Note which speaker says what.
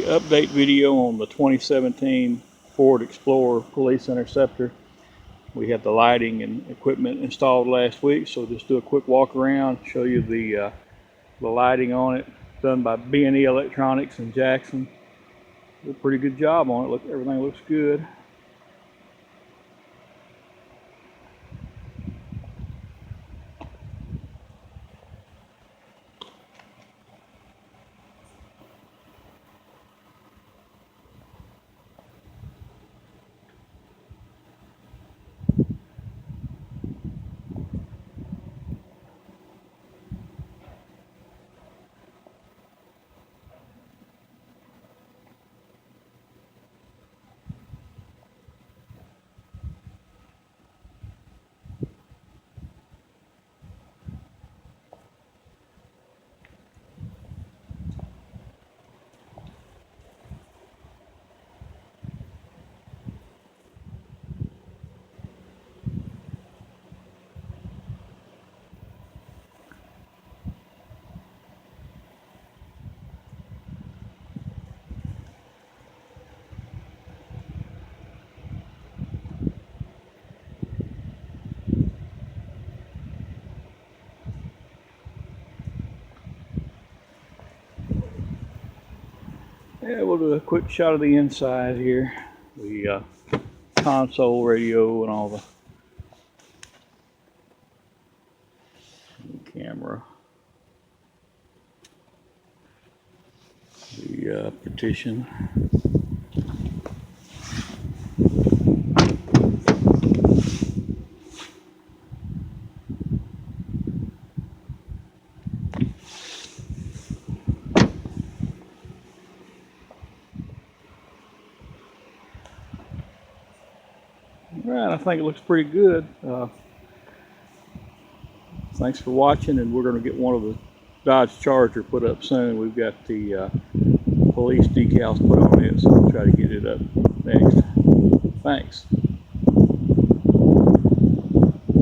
Speaker 1: update video on the 2017 Ford Explorer Police Interceptor. We had the lighting and equipment installed last week, so just do a quick walk around, show you the lighting on it, done by B&E Electronics in Jackson. Did a pretty good job on it. Look, everything looks good. Yeah, we'll do a quick shot of the inside here. The console, radio, and all the camera. The partition. Right, I think it looks pretty good. Thanks for watching, and we're going to get one of the Dodge Charger put up soon. We've got the police decals put on it, so we'll try to get it up next. Thanks.